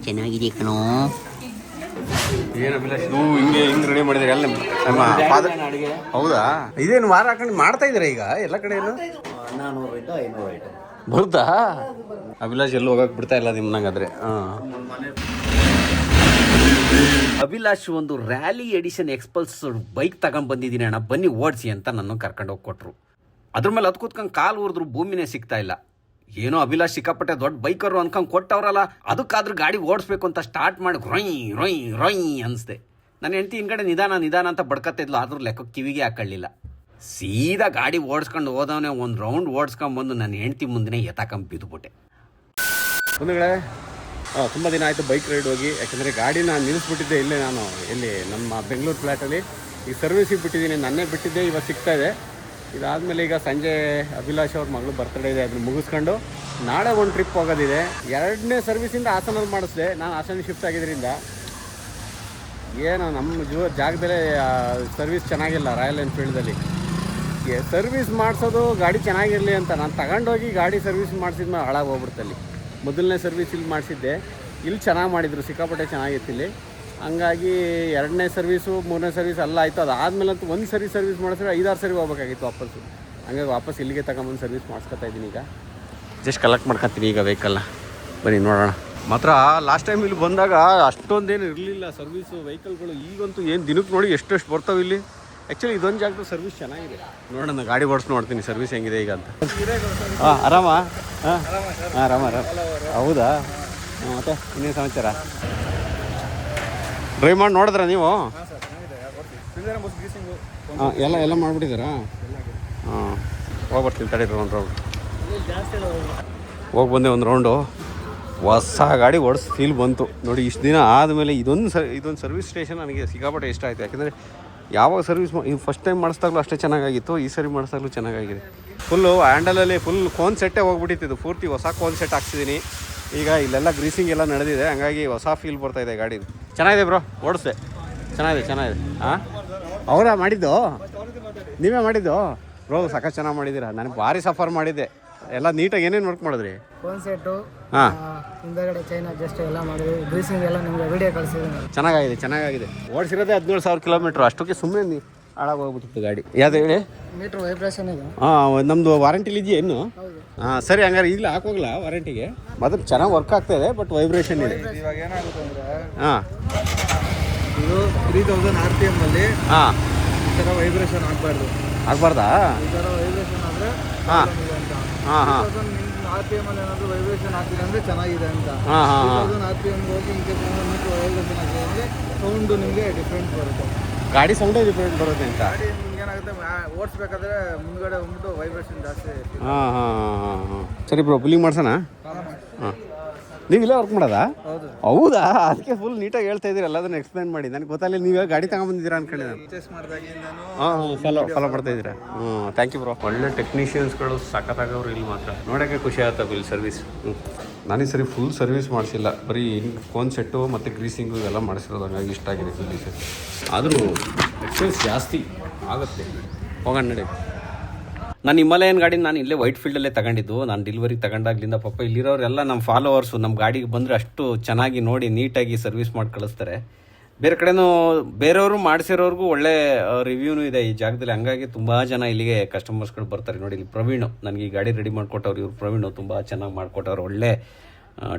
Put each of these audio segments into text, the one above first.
ಚೆನ್ನಾಗಿದೆ ಕಣೋ. ಏನು ಅಭಿಲಾಷ್ ಹಿಂಗೆ ರೆಡಿ ಮಾಡಿದ್ರೆ ಎಲ್ಲ ನಮ್ಮ ಫಾದರ್? ಹೌದಾ, ಇದೇನು ವಾರ ಹಾಕೊಂಡು ಮಾಡ್ತಾ ಇದ್ದೀರಾ ಈಗ ಎಲ್ಲ ಕಡೆ? 400-500 ಐಟಮ್ ಬರುತ್ತಾ? ಅಭಿಲಾಷ್ ಎಲ್ಲೂ ಹೋಗಕ್ಕೆ ಬಿಡ್ತಾ ಇಲ್ಲ ನಿಮ್ಮಂಗಾದ್ರೆ. ಅಭಿಲಾಷ್ ಒಂದು ರ್ಯಾಲಿ ಎಡಿಷನ್ ಎಕ್ಸ್ಪಲ್ಸ್ ಬೈಕ್ ತಗೊಂಡು ಬಂದಿದ್ದೀನಿ ಅಣ್ಣ, ಬನ್ನಿ ಓಡಿಸಿ ಅಂತ ನನ್ನ ಕರ್ಕೊಂಡು ಹೋಗಿ ಕೊಟ್ಟರು. ಅದ್ರ ಮೇಲೆ ಹತ್ತು ಕೂತ್ಕೊಂಡು ಕಾಲು ಉರಿದ್ರು ಭೂಮಿನೇ ಸಿಗ್ತಾ ಇಲ್ಲ. ಏನೋ ಅಭಿಲಾಷ್ ಸಿಕ್ಕಾಪಟ್ಟೆ ದೊಡ್ಡ ಬೈಕರು ಅನ್ಕೊಂಡು ಕೊಟ್ಟವ್ರಲ್ಲ, ಅದಕ್ಕಾದ್ರೂ ಗಾಡಿ ಓಡಿಸ್ಬೇಕು ಅಂತ ಸ್ಟಾರ್ಟ್ ಮಾಡಿ ರೊಯ್ ರೊಯ್ ರೊಯ್ ಅನಿಸ್ದೆ. ನನ್ನ ಹೆಂಡತಿ ಹಿಂದ್ಗಡೆ ನಿಧಾನ ಅಂತ ಬಡ್ಕತ್ತಿದ್ಲು, ಆದ್ರೂ ಲೆಕ್ಕ ಕಿವಿಗೆ ಹಾಕೊಳ್ಳಿಲ್ಲ. ಸೀದಾ ಗಾಡಿ ಓಡಿಸ್ಕೊಂಡು ಹೋದವನೇ ಒಂದು ರೌಂಡ್ ಓಡಿಸ್ಕೊಂಬಂದು ನನ್ನ ಹೆಂಡತಿ ಮುಂದೆ ಎತ್ತಾಕೊಂಡ್ ಬಿದ್ದುಬಿಟ್ಟೆ. ಬಂಧುಗಳೇ, ತುಂಬ ದಿನ ಆಯಿತು ಬೈಕ್ ರೈಡ್ ಹೋಗಿ. ಯಾಕಂದರೆ ಗಾಡಿನ ನಿಲ್ಲಿಸ್ಬಿಟ್ಟಿದ್ದೆ ಇಲ್ಲೇ ನಾನು, ಎಲ್ಲಿ ನಮ್ಮ ಬೆಂಗಳೂರು ಫ್ಲ್ಯಾಟಲ್ಲಿ. ಈಗ ಸರ್ವಿಸಿಗೆ ಬಿಟ್ಟಿದ್ದೀನಿ, ನನ್ನೇ ಬಿಟ್ಟಿದ್ದೆ, ಇವಾಗ ಸಿಗ್ತಾ ಇದೆ. ಇದಾದಮೇಲೆ ಈಗ ಸಂಜೆ ಅಭಿಲಾಷ್ ಅವ್ರ ಮಗಳು ಬರ್ತಡೇ ಇದೆ, ಅದನ್ನು ಮುಗಿಸ್ಕೊಂಡು ನಾಳೆ ಒಂದು ಟ್ರಿಪ್ ಹೋಗೋದಿದೆ. 2ನೇ ಸರ್ವಿಸಿಂದ ಹಾಸನಲ್ಲಿ ಮಾಡಿಸಿದೆ. ನಾನು ಹಾಸನ ಶಿಫ್ಟ್ ಆಗಿದ್ದರಿಂದ ಏನು ನಮ್ಮ ಜಾಗದಲ್ಲೇ ಸರ್ವಿಸ್ ಚೆನ್ನಾಗಿಲ್ಲ ರಾಯಲ್ ಎನ್ಫೀಲ್ಡಲ್ಲಿ. ಸರ್ವಿಸ್ ಮಾಡಿಸೋದು ಗಾಡಿ ಚೆನ್ನಾಗಿರಲಿ ಅಂತ ನಾನು ತಗೊಂಡೋಗಿ ಗಾಡಿ ಸರ್ವಿಸ್ ಮಾಡಿಸಿದ್ಮೇಲೆ ಹಾಳಾಗಿ ಹೋಗ್ಬಿಡ್ತಲ್ಲಿ. ಮೊದಲನೇ ಸರ್ವಿಸ್ ಇಲ್ಲಿ ಮಾಡಿಸಿದ್ದೆ, ಇಲ್ಲಿ ಚೆನ್ನಾಗಿ ಮಾಡಿದರು, ಸಿಕ್ಕಾಪಟ್ಟೆ ಚೆನ್ನಾಗಿತ್ತು ಇಲ್ಲಿ. ಹಂಗಾಗಿ 2ನೇ ಸರ್ವಿಸು 3ನೇ ಸರ್ವಿಸ್ ಎಲ್ಲ ಆಯಿತು. ಅದಾದಮೇಲೆ ಅಂತೂ ಒಂದು ಸರ್ವಿಸ್ ಮಾಡಿಸಿದ್ರೆ 5-6 ಸರಿ ಹೋಗ್ಬೇಕಾಗಿತ್ತು ವಾಪಸ್ಸು. ಹಂಗಾಗಿ ವಾಪಸ್ ಇಲ್ಲಿಗೆ ತಗೊಂಬಂದು ಸರ್ವಿಸ್ ಮಾಡಿಸ್ಕೊತಾ ಇದ್ದೀನಿ. ಈಗ ಜಸ್ಟ್ ಕಲೆಕ್ಟ್ ಮಾಡ್ಕೊತೀನಿ ಈಗ ವೆಹಿಕಲ್ನ. ಬನ್ನಿ ನೋಡೋಣ. ಮಾತ್ರ ಲಾಸ್ಟ್ ಟೈಮ್ ಇಲ್ಲಿ ಬಂದಾಗ ಅಷ್ಟೊಂದೇನು ಇರಲಿಲ್ಲ ಸರ್ವಿಸು ವೆಹಿಕಲ್ಗಳು. ಈಗಂತೂ ಏನು ದಿನಕ್ಕೆ ನೋಡಿ ಎಷ್ಟು ಬರ್ತಾವೆ ಇಲ್ಲಿ. ಆ್ಯಕ್ಚುಲಿ ಇದೊಂದು ಜಾಗದ ಸರ್ವಿಸ್ ಚೆನ್ನಾಗಿದೆ. ನೋಡೋಣ, ಗಾಡಿ ಓಡಿಸ್ ನೋಡ್ತೀನಿ ಸರ್ವಿಸ್ ಹೆಂಗಿದೆ ಈಗ ಅಂತ. ಆರಾಮ? ಆರಾಮ. ಹೌದಾ? ಮತ್ತೆ ಇನ್ನೇನು ಸಮಾಚಾರ? ಡ್ರೈವ್ ಮಾಡಿ ನೋಡಿದ್ರ ನೀವು? ಎಲ್ಲ ಮಾಡಿಬಿಟ್ಟಿದ್ದಾರಾ? ಹೋಗ್ಬರ್ತೀನಿ ತಡೀರಿ ಒಂದು ರೌಂಡ್. ಹೋಗಿ ಬಂದೆ ಒಂದು ರೌಂಡು. ಹೊಸ ಗಾಡಿ ಓಡಿಸ್ ಫೀಲ್ ಬಂತು ನೋಡಿ. ಇಷ್ಟು ದಿನ ಆದಮೇಲೆ ಇದೊಂದು ಸರ್ವಿಸ್ ಸ್ಟೇಷನ್ ನನಗೆ ಸಿಕ್ಕಾಪಟ್ಟೆ ಇಷ್ಟ ಆಯಿತು. ಯಾಕೆಂದರೆ ಯಾವಾಗ ಸರ್ವಿಸ್ ಫಸ್ಟ್ ಟೈಮ್ ಮಾಡಿಸ್ದಾಗಲೂ ಅಷ್ಟೇ ಚೆನ್ನಾಗಿತ್ತು, ಈ ಸರಿ ಮಾಡಿಸ್ದಾಗಲೂ ಚೆನ್ನಾಗಿದೆ. ಫುಲ್ಲು ಹ್ಯಾಂಡಲಲ್ಲಿ ಫುಲ್ ಕೋನ್ ಸೆಟ್ಟೇ ಹೋಗ್ಬಿಟ್ಟಿತ್ತು, ಪೂರ್ತಿ ಹೊಸ ಕೋನ್ ಸೆಟ್ ಹಾಕ್ಸಿದ್ದೀನಿ. ಈಗ ಇಲ್ಲೆಲ್ಲ ಗ್ರೀಸಿಂಗ್ ಎಲ್ಲ ನಡೆದಿದೆ, ಹಂಗಾಗಿ ಹೊಸ ಫೀಲ್ ಬರ್ತಾಯಿದೆ ಗಾಡಿ. ಚೆನ್ನಾಗಿದೆ ಬ್ರೋ, ಓಡಿಸ್ದೆ. ಚೆನ್ನಾಗಿದೆ. ಹಾಂ, ಅವರಾ ಮಾಡಿದ್ದು? ನೀವೇ ಮಾಡಿದ್ದು ಬ್ರೋ? ಸಾಕಷ್ಟು ಚೆನ್ನಾಗಿ ಮಾಡಿದ್ದೀರಾ. ನನಗೆ ಭಾರಿ ಸಫರ್ ಮಾಡಿದ್ದೆ. ಎಲ್ಲ ನೀಟಾಗಿ ಏನೇನು ವರ್ಕ್ ಮಾಡಿದ್ರಿ? ಫೋನ್ ಸೆಟ್ಟು, ಹಾಂ, ಹಿಂದಗಡೆ ಚೈನ್ ಅಡ್ಜಸ್ಟ್ ಎಲ್ಲ ಮಾಡಿದ್ವಿ. ಗ್ರೀಸಿಂಗ್ ಎಲ್ಲ ನಿಮಗೆ ವಿಡಿಯೋ ಕಳಿಸಿದ್ದೀನಿ. ಚೆನ್ನಾಗಿದೆ. ಓಡಿಸಿರೋದೇ 17,000 ಕಿಲೋಮೀಟ್ರ್. ಅಷ್ಟಕ್ಕೆ ಸುಮ್ಮನೆ ಹಾಳಾಗಿ ಹೋಗ್ಬಿಟ್ಟಿತ್ತು ಗಾಡಿ. ಯಾವ್ದು ಹೇಳಿ? ಮೀಟ್ರ್ ವೈಬ್ರೇಷನ್ ಇದೆ. ಹಾಂ, ನಮ್ಮದು ವಾರಂಟಿಲಿ ಇದೆಯಾ ಇನ್ನು? ಹಾಂ, ಸರಿ, ಹಂಗಾರೆ ಈಗಲೇ ಹಾಕೋಗ್ಲಾ ವಾರಂಟಿಗೆ? ಮತ್ತೆ ಚೆನ್ನಾಗಿ ವರ್ಕ್ ಆಗ್ತಾಯಿದೆ, ಬಟ್ ವೈಬ್ರೇಷನ್ ಇದೆ. ಇವಾಗ ಏನಾಗುತ್ತೆ ಅಂದರೆ, ಹಾಂ, ಇದು 3000 RPM ಅಲ್ಲಿ ಹಾಂ, ಈ ಥರ ವೈಬ್ರೇಷನ್ ಆಗಬಾರ್ದಾ? ಈ ಥರ ವೈಬ್ರೇಷನ್ ಆದರೆ ಹಾಂ RPM ಅಲ್ಲಿ ಏನಾದರೂ ವೈಬ್ರೇಷನ್ ಆಗ್ತಿದೆ ಅಂದರೆ ಚೆನ್ನಾಗಿದೆ ಅಂತ. 3000 RPM ಹೋಗಿ ಇಂಕೆ ಮೀಟ್ರ್ ವೈಬ್ರೇಷನ್ ಆಗ್ತಿದೆ ಅಂದರೆ ಸೌಂಡು ನಿಮಗೆ ಡಿಫ್ರೆಂಟ್ ಬರುತ್ತೆ. ಗಾಡಿ ಸೌಂಡೇ ಡಿಫ್ರೆಂಟ್ ಬರುತ್ತೆ ಅಂತ. ಗಾಡಿ ನಿಮ್ಗೆ ಏನಾಗುತ್ತೆ, ಓಡಿಸ್ಬೇಕಾದ್ರೆ ಮುಂದ್ಗಡೆ ಹೋಗ್ಬಿಟ್ಟು ವೈಬ್ರೇಷನ್ ಜಾಸ್ತಿ ಇರುತ್ತೆ. ಹಾಂ. ಸರಿ ಬ್ರೋ, ಬಿಲ್ಲಿಂಗ್ ಮಾಡ್ಸೋಣ? ಹಾಂ, ನೀವು ಇಲ್ಲೇ ವರ್ಕ್ ಮಾಡೋದಾ? ಹೌದಾ? ಅದಕ್ಕೆ ಫುಲ್ ನೀಟಾಗಿ ಹೇಳ್ತಾ ಇದ್ದೀರಿ, ಎಲ್ಲದನ್ನು ಎಕ್ಸ್ಪ್ಲೈನ್ ಮಾಡಿ. ನನಗೆ ಗೊತ್ತಾಗಲಿಲ್ಲ ನೀವು ಗಾಡಿ ತಗೊಂಬಂದಿದ್ದೀರಾ ಅನ್ಕೊಂಡಿದ್ದೆ ನಾನು. ಹಾಂ, ಫಾಲೋ ಮಾಡ್ತಾ ಇದ್ದೀರಾ? Thank you bro. ಒಳ್ಳೆ ಟೆಕ್ನಿಷಿಯನ್ಸ್ಗಳು ಸಖತ್ತಾಗವ್ರು ಇಲ್ಲಿ ಮಾತ್ರ. ನೋಡೋಕ್ಕೆ ಖುಷಿ ಆಯ್ತು ಇಲ್ಲಿ ಸರ್ವಿಸ್. ನಾನು ಈ ಸರಿ ಫುಲ್ ಸರ್ವಿಸ್ ಮಾಡಿಸಿಲ್ಲ, ಬರೀ ಫೋನ್ ಸೆಟ್ಟು ಮತ್ತು ಗ್ರೀಸಿಂಗು ಇವೆಲ್ಲ ಮಾಡಿಸಿರೋದು. ಹಂಗಾಗಿ ಇಷ್ಟ ಆಗಿದೆ ಸರ್ವಿಸ್. ಆದರೂ ಎಕ್ಸ್ಪೆನ್ಸ್ ಜಾಸ್ತಿ ಆಗುತ್ತೆ. ಹೋಗೋಣ ನಡಿ. ನಾನು ಹಿಮಾಲಯನ್ ಗಾಡಿ ನಾನು ಇಲ್ಲೇ ವೈಟ್ ಫೀಲ್ಡಲ್ಲೇ ತಗೊಂಡಿದ್ದು. ನಾನು ಡೆಲಿವರಿಗೆ ತಗೊಂಡಾಗ್ಲಿಂದ ಪಾಪ ಇಲ್ಲಿರೋರೆಲ್ಲ ನಮ್ಮ ಫಾಲೋವರ್ಸು ನಮ್ಮ ಗಾಡಿಗೆ ಬಂದರೆ ಅಷ್ಟು ಚೆನ್ನಾಗಿ ನೋಡಿ ನೀಟಾಗಿ ಸರ್ವಿಸ್ ಮಾಡಿ ಕಳಿಸ್ತಾರೆ. ಬೇರೆ ಕಡೆನೂ ಬೇರೆಯವರು ಮಾಡಿಸಿರೋರ್ಗೂ ಒಳ್ಳೆ ರಿವ್ಯೂನೂ ಇದೆ ಈ ಜಾಗದಲ್ಲಿ. ಹಂಗಾಗಿ ತುಂಬ ಜನ ಇಲ್ಲಿಗೆ ಕಸ್ಟಮರ್ಸ್ಗಳು ಬರ್ತಾರೆ. ನೋಡಿ, ಇಲ್ಲಿ ಪ್ರವೀಣು ನನಗೆ ಈ ಗಾಡಿ ರೆಡಿ ಮಾಡಿಕೊಟ್ಟವ್ರು. ಇವ್ರು ಪ್ರವೀಣು ತುಂಬ ಚೆನ್ನಾಗಿ ಮಾಡಿಕೊಟ್ಟವ್ರು, ಒಳ್ಳೆ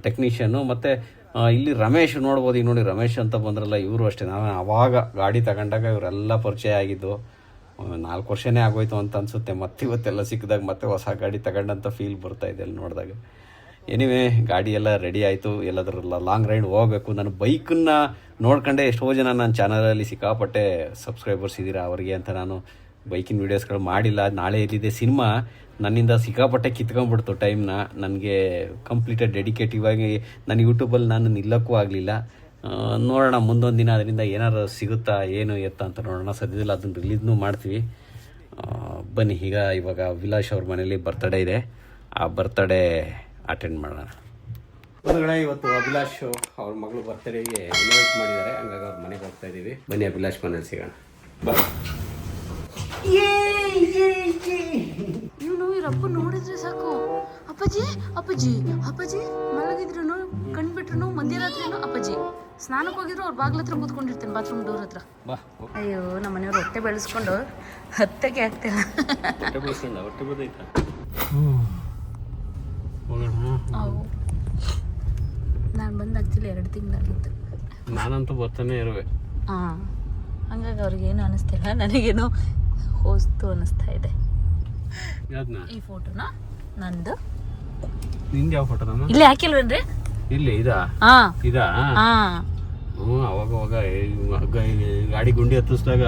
ಟೆಕ್ನಿಷಿಯನು. ಮತ್ತು ಇಲ್ಲಿ ರಮೇಶ್ ನೋಡ್ಬೋದು. ಈಗ ನೋಡಿ, ರಮೇಶ್ ಅಂತ ಬಂದ್ರಲ್ಲ, ಇವರು ಅಷ್ಟೇ. ನಾನು ಆವಾಗ ಗಾಡಿ ತಗೊಂಡಾಗ ಇವರೆಲ್ಲ ಪರಿಚಯ ಆಗಿದ್ದು. 4 ವರ್ಷನೇ ಆಗೋಯ್ತು ಅಂತ ಅನಿಸುತ್ತೆ. ಮತ್ತೆ ಇವತ್ತೆಲ್ಲ ಸಿಕ್ಕಿದಾಗ ಮತ್ತೆ ಹೊಸ ಗಾಡಿ ತಗೊಂಡಂಥ ಫೀಲ್ ಬರ್ತಾಯಿದೆ ಅಲ್ಲಿ ನೋಡಿದಾಗ. ಎನಿವೇ, ಗಾಡಿ ಎಲ್ಲ ರೆಡಿ ಆಯಿತು. ಎಲ್ಲದರಲ್ಲ ಲಾಂಗ್ ರೈಡ್ ಹೋಗಬೇಕು. ನಾನು ಬೈಕನ್ನು ನೋಡ್ಕೊಂಡೆ ಎಷ್ಟೋ ಜನ ನನ್ನ ಚಾನಲಲ್ಲಿ ಸಿಕ್ಕಾಪಟ್ಟೆ ಸಬ್ಸ್ಕ್ರೈಬರ್ಸ್ ಇದ್ದೀರಾ, ಅವರಿಗೆ ಅಂತ ನಾನು ಬೈಕಿನ ವೀಡಿಯೋಸ್ಗಳು ಮಾಡಿಲ್ಲ. ನಾಳೆ ಇಲ್ಲಿದೆ ಸಿನಿಮಾ, ನನ್ನಿಂದ ಸಿಕ್ಕಾಪಟ್ಟೆ ಕಿತ್ಕೊಂಡ್ಬಿಡ್ತು ಟೈಮ್ನ. ನನಗೆ ಕಂಪ್ಲೀಟಾಗಿ ಡೆಡಿಕೇಟಿವ್ ಆಗಿ ನನ್ನ ಯೂಟ್ಯೂಬಲ್ಲಿ ನಾನು ನಿಲ್ಲಕ್ಕೂ ಆಗಲಿಲ್ಲ. ನೋಡೋಣ ಮುಂದೊಂದು ದಿನ ಅದರಿಂದ ಏನಾರು ಸಿಗುತ್ತಾ ಏನು ಎತ್ತ ಅಂತ ನೋಡೋಣ. ಸದ್ಯದಲ್ಲಿ ಅದನ್ನು ರಿಲೀಸ್ನೂ ಮಾಡ್ತೀವಿ. ಬನ್ನಿ, ಇವಾಗ ಅಭಿಲಾಷ್ ಅವ್ರ ಮನೇಲಿ ಬರ್ತಡೇ ಇದೆ, ಆ ಬರ್ತಡೇ ಅಟೆಂಡ್ ಮಾಡೋಣ. ಒಂದುಗಡೆ ಇವತ್ತು ಅಭಿಲಾಷ್ ಅವ್ರ ಮಗಳು ಬರ್ತಡೇಗೆ ಇನ್ವೈಟ್ ಮಾಡಿದ್ದಾರೆ, ಹಂಗಾಗಿ ಅವ್ರ ಮನೆಗೆ ಹೋಗ್ತಾ ಇದ್ದೀವಿ. ಬನ್ನಿ, ಅಭಿಲಾಷ್ ಮನೇಲಿ ಸಿಗೋಣ. ಬಾಯ್. ಇವನು ಇವರಪ್ಪ ನೋಡಿದ್ರೆ ಸಾಕು, ಅಪ್ಪಾಜಿ ಅಪ್ಪಾಜಿ ಅಪ್ಪಾಜಿ ಮಲಗಿದ್ರು ಕಣ್ಬಿಟ್ರು ಮಧ್ಯರಾತ್ರಿನೂ ಅಪ್ಪಾಜಿ ಸ್ನಾನಕ್ಕೆ ಹೋಗಿದ್ರು ಅವ್ರ ಬಾಗ್ಲ ಹತ್ರ ಕೂತ್ಕೊಂಡಿರ್ತೇನೆ ಬಾತ್ರೂಮ್ ಡೋರ್ ಹತ್ರ. ಅಯ್ಯೋ ನಮ್ಮ ಮನೆಯವ್ರು ಹೊಟ್ಟೆ ಬೆಳೆಸ್ಕೊಂಡು ಹತ್ತಕ್ಕೆ ಆಗ್ತಿಲ್ಲ. ನಾನು ಬಂದು ಆಕ್ಚುಲಿ 2 ತಿಂಗಳಾಗಿತ್ತು. ನಾನಂತೂ ಬರ್ತಾನೆ ಇರುವೆ. ಹಾಂ, ಹಂಗಾಗಿ ಅವ್ರಿಗೇನು ಅನ್ನಿಸ್ತಿಲ್ಲ, ನನಗೇನೋ ಹೋಸ್ತು ಅನ್ನಿಸ್ತಾ ಇದೆ. ಈ ಫೋಟೋನ ನಂದು. ನಿಂದು ಯಾವ ಫೋಟೋ? ಇಲ್ಲಿ ಹಾಕಿಲ್ವೇನ್ರಿ? ಇಲ್ಲಿ ಇದಾ? ಹಾಂ ಇದಾ? ಹಾಂ. ಅವಾಗ ಗಾಡಿ ಗುಂಡಿ ಹತ್ತಿಸಿದಾಗ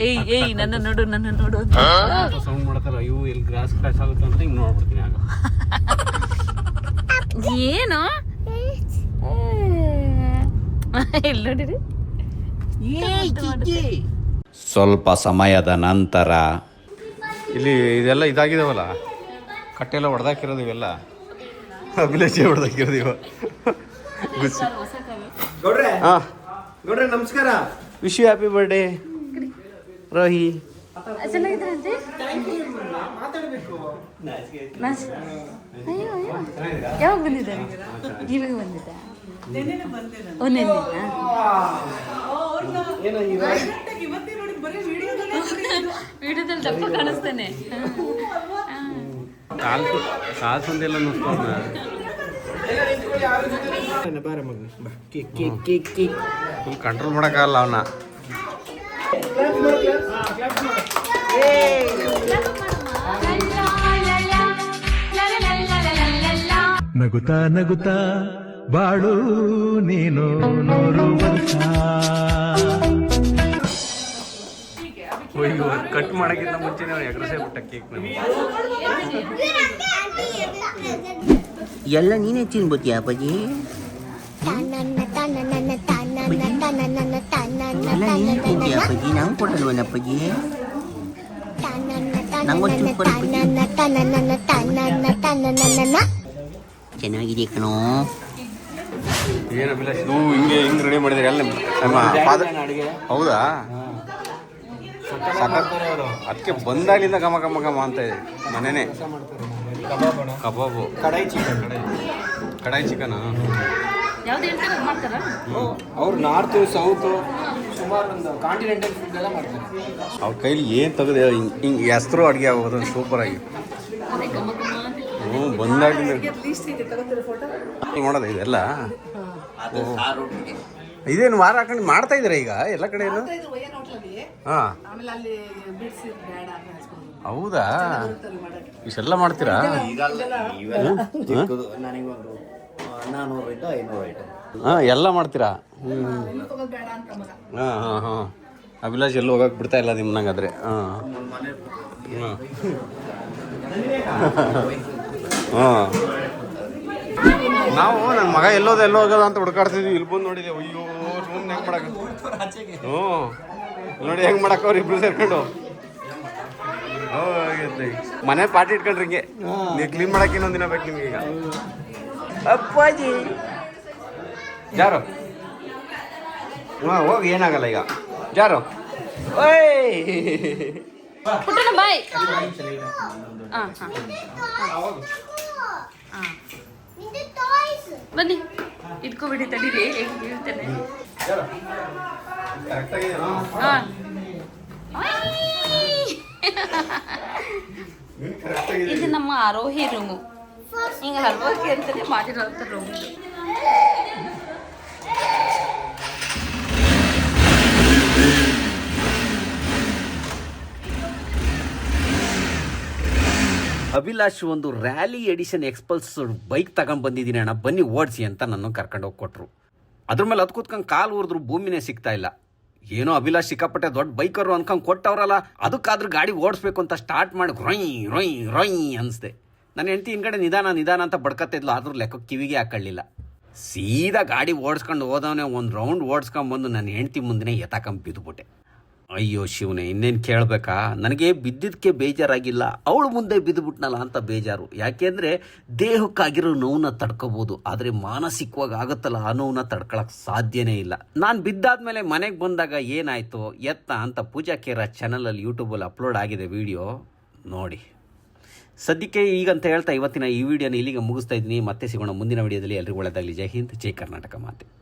ಏಯ್ ಏಯ್ ನನ್ನ ನೋಡು ನನ್ನ ನೋಡು ಸೌಂಡ್ ಮಾಡ್ತಾರ. ಇವು ಇಲ್ಲಿ ಗ್ರಾಸ್ ಕ್ರಾಶ್ ಆಗುತ್ತೆ ಅಂತ ಹಿಂಗೆ ನೋಡ್ಬಿಡ್ತೀನಿ ಆಗ. ಏನು ಇಲ್ಲಿ ನೋಡಿರಿ. ಸ್ವಲ್ಪ ಸಮಯದ ನಂತರ ಇಲ್ಲಿ ಇದೆಲ್ಲ ಇದಾಗಿದಾವಲ್ಲ, ಕಟ್ಟೆಲ್ಲ ಹೊಡೆದಾಕಿರೋದು ಇವೆಲ್ಲ. ಅಭಿಲಾಷೆ ಹೊಡೆದಾಕಿರೋದು ಇವ. ಗೌಡ್ರೆ ಹಾಂ ಗೌಡ್ರೆ ನಮಸ್ಕಾರ. Wish you happy birthday Rohi. ಚೆನ್ನಾಗಿದ್ರಂತೆ. ಅಯ್ಯೋ ಅಯ್ಯೋ, ಯಾವಾಗ ಬಂದಿದ್ದಾರೆ? ಇವಾಗ ಬಂದಿದ್ದ? ವಿಡಿಯೋದಲ್ಲಿ ದಪ್ಪ ಕಾಣಿಸ್ತೇನೆ. ಕಾಲು ಸಂದೆಲ್ಲ ನುಸ್ಕೊಂಡ ಕಂಟ್ರೋಲ್ ಮಾಡೋಕ್ಕಾಗಲ್ಲ ಅವನ್ನ. ನಗುತ್ತಾ ನಗುತ್ತಾ ಬಾಳು ನೀನು 100 ವರ್ಷ. ಕಟ್ ಮಾಡೋಕ್ಕಿಂತ ಮುಂಚೆ ನಾವು ಎಗ್ರಸೇ ಬಿಟ್ಟ ಕೇಕ್ ನಮಗೆ. ಎಲ್ಲ ನೀನೇ ತಿನ್ಬೋತೀಯ ಅಪ್ಪಾಜಿ? ಎಲ್ಲ ನೀನೇ ತಿಂತೀಯ ಅಪ್ಪಾಜಿ? ನಂಗೆ ಕೊಡಲ್ವನ ಅಪ್ಪಾಜಿ? ನಂಗೊಂದು ಚೆನ್ನಾಗಿದೆ ಕಣೋ. ಏನು ಅಭಿಲಾಷ್ ಹಿಂಗೆ ರೆಡಿ ಮಾಡಿದ್ರೆ ಎಲ್ಲ ನಮ್ಮ ಹೌದಾ? ಅದಕ್ಕೆ ಬಂದಾಗಲಿಂದ ಘಮ ಘಮ ಘಮ ಅಂತ ಇದೆ. ಮನೆನೇ ಕಬಾಬು, ಕಡಾಯಿ ಚಿಕನ್. ಯಾವ್ದು ಹೇಳ್ತಾರೆ ಅದು ಮಾಡ್ತಾರಾ? ಅವ್ರು ನಾರ್ತು ಸೌತು ಸುಮಾರು ಒಂದು ಕಾಂಟಿನೆಂಟಲ್ ಫುಡ್ ಎಲ್ಲ ಮಾಡ್ತಾರೆ. ಅವ್ರ ಕೈಲಿ ಏನು ತೆಗೆದು ಹಿಂಗೆ ಹೆಸರು ಅಡುಗೆ ಆಗೋದು ಸೂಪರಾಗಿ. ಬಂದಾಗಲಿಂದ ನೋಡೋದು ಇದೆಲ್ಲ. ಇದೇನು ವಾರ ಹಾಕೊಂಡು ಮಾಡ್ತಾ ಇದ್ದೀರಾ ಈಗ ಎಲ್ಲ ಕಡೆ? ಹಾಂ, ಹೌದಾ? ಇಷ್ಟೆಲ್ಲ ಮಾಡ್ತೀರಾ? ನನಗೊಂದು 400 500 ಐಟಮ್. ಹಾಂ, ಎಲ್ಲ ಮಾಡ್ತೀರಾ? ಹಾಂ ಹಾಂ ಹಾಂ. ಅಭಿಲಾಷ್ ಎಲ್ಲೂ ಹೋಗಕ್ಕೆ ಬಿಡ್ತಾ ಇಲ್ಲ ನಿಮ್ಮನಂಗಾದ್ರೆ. ಹಾಂ ಹಾಂ ಹಾಂ. ನಾವು ನನ್ನ ಮಗ ಎಲ್ಲೋ ಹೋಗೋದ ಅಂತ ಹುಡ್ಕಾಡ್ತಿದ್ವಿ. ಇಲ್ಲಿ ಬಂದು ನೋಡಿದೆ, ಅಯ್ಯೋ ರೂಮ್ ಹೆಂಗೆ ಮಾಡಕ್ಕೆ. ಹ್ಞೂ ನೋಡಿ ಹೆಂಗೆ ಮಾಡಕ್ಕೆ ಅವ್ರು ಇಬ್ರು ಸೇರ್ಕೊಂಡು. ಮನೆ ಪಾರ್ಟಿ ಇಟ್ಕೊಂಡ್ರಿ ಹಿಂಗೆ. ನೀವು ಕ್ಲೀನ್ ಮಾಡಕ್ಕೆ ಇನ್ನೊಂದು ದಿನ ಬೇಕು ನಿಮ್ಗೆ. ಈಗ ಅಪ್ಪಾಜಿ ಯಾರು? ಹಾಂ, ಹೋಗಿ ಏನಾಗಲ್ಲ ಈಗ. ಯಾರು? ಓಯ್ ಪುಟ್ಟಣ ಬಾಯ್. ಹಾಂ ಹಾಂ ಹಾಂ, ಬನ್ನಿ ಇಟ್ಕೊಬಿಡಿ, ತಡೀರಿ ಹೆಂಗೆ ಹೇಳ್ತೇನೆ. ಹಾಂ, ಇದು ನಮ್ಮ ಆರೋಹಿ ರೂಮು. ಹಿಂಗೆ ಹಲ್ವಾಕಿ ಅಂತಲೇ ಮಾಡಿರೋಂಥ ರೂಮ್ ಇದು. ಅಭಿಲಾಷ್ ಒಂದು ರ್ಯಾಲಿ ಎಡಿಷನ್ ಎಕ್ಸ್ಪಲ್ಸ್ ಬೈಕ್ ತಗೊಂಡು ಬಂದಿದ್ದೀನಿ ಅಣ್ಣ, ಬನ್ನಿ ಓಡಿಸಿ ಅಂತ ನನ್ನ ಕರ್ಕೊಂಡೋಗಿ ಕೊಟ್ಟರು. ಅದ್ರ ಮೇಲೆ ಅದು ಕೂತ್ಕೊಂಡು ಕಾಲು ಊರಿದ್ರು ಭೂಮಿನೇ ಸಿಗ್ತಾ ಇಲ್ಲ. ಏನೋ ಅಭಿಲಾಷ್ ಸಿಕ್ಕಾಪಟ್ಟೆ ದೊಡ್ಡ ಬೈಕರು ಅನ್ಕೊಂಡು ಕೊಟ್ಟವ್ರಲ್ಲ, ಅದಕ್ಕಾದ್ರೂ ಗಾಡಿ ಓಡಿಸ್ಬೇಕು ಅಂತ ಸ್ಟಾರ್ಟ್ ಮಾಡಿ ರೊಯ್ ರೊಯ್ ರೊಯ್ ಅನಿಸ್ದೆ. ನನ್ನ ಹೆಂಡತಿ ಹಿಂದ್ಗಡೆ ನಿಧಾನ ನಿಧಾನ ಅಂತ ಬಡ್ಕತ್ತಿದ್ಲು, ಆದ್ರೂ ಲೆಕ್ಕ ಕಿವಿಗೆ ಹಾಕೊಳ್ಳಿಲ್ಲ. ಸೀದಾ ಗಾಡಿ ಓಡಿಸ್ಕೊಂಡು ಹೋದವನೇ ಒಂದು ರೌಂಡ್ ಓಡಿಸ್ಕೊಂಬಂದು ನನ್ನ ಹೆಂಡತಿ ಮುಂದೆ ಎತ್ತಾಕೊಂಡ್ ಬಿದ್ದುಬಿಟ್ಟೆ. ಅಯ್ಯೋ ಶಿವನೇ, ಇನ್ನೇನು ಕೇಳಬೇಕಾ? ನನಗೆ ಬಿದ್ದಿದ್ದಕ್ಕೆ ಬೇಜಾರಾಗಿಲ್ಲ, ಅವಳು ಮುಂದೆ ಬಿದ್ದುಬಿಟ್ನಲ್ಲ ಅಂತ ಬೇಜಾರು. ಯಾಕೆಂದರೆ ದೇಹಕ್ಕಾಗಿರೋ ನೋವನ್ನ ತಡ್ಕೋಬೋದು, ಆದರೆ ಮಾನಸಿಕವಾಗಿ ಆಗುತ್ತಲ್ಲ ಆ ನೋವನ್ನ ತಡ್ಕೊಳಕ್ಕೆ ಸಾಧ್ಯನೇ ಇಲ್ಲ. ನಾನು ಬಿದ್ದಾದ್ಮೇಲೆ ಮನೆಗೆ ಬಂದಾಗ ಏನಾಯಿತು ಎತ್ತ ಅಂತ ಪೂಜಾ ಕೇರ ಚಾನಲಲ್ಲಿ ಯೂಟ್ಯೂಬಲ್ಲಿ ಅಪ್ಲೋಡ್ ಆಗಿದೆ ವಿಡಿಯೋ ನೋಡಿ. ಸದ್ಯಕ್ಕೆ ಈಗಂತ ಹೇಳ್ತಾ ಇವತ್ತಿನ ಈ ವಿಡಿಯೋನ ಇಲ್ಲಿಗೆ ಮುಗಿಸ್ತಾ ಇದ್ದೀನಿ. ಮತ್ತೆ ಸಿಗೋಣ ಮುಂದಿನ ವಿಡಿಯೋದಲ್ಲಿ. ಎಲ್ರಿಗೂ ಒಳ್ಳೆದಾಗಲಿ. ಜೈ ಹಿಂದ್, ಜೈ ಕರ್ನಾಟಕ ಮಾತೆ.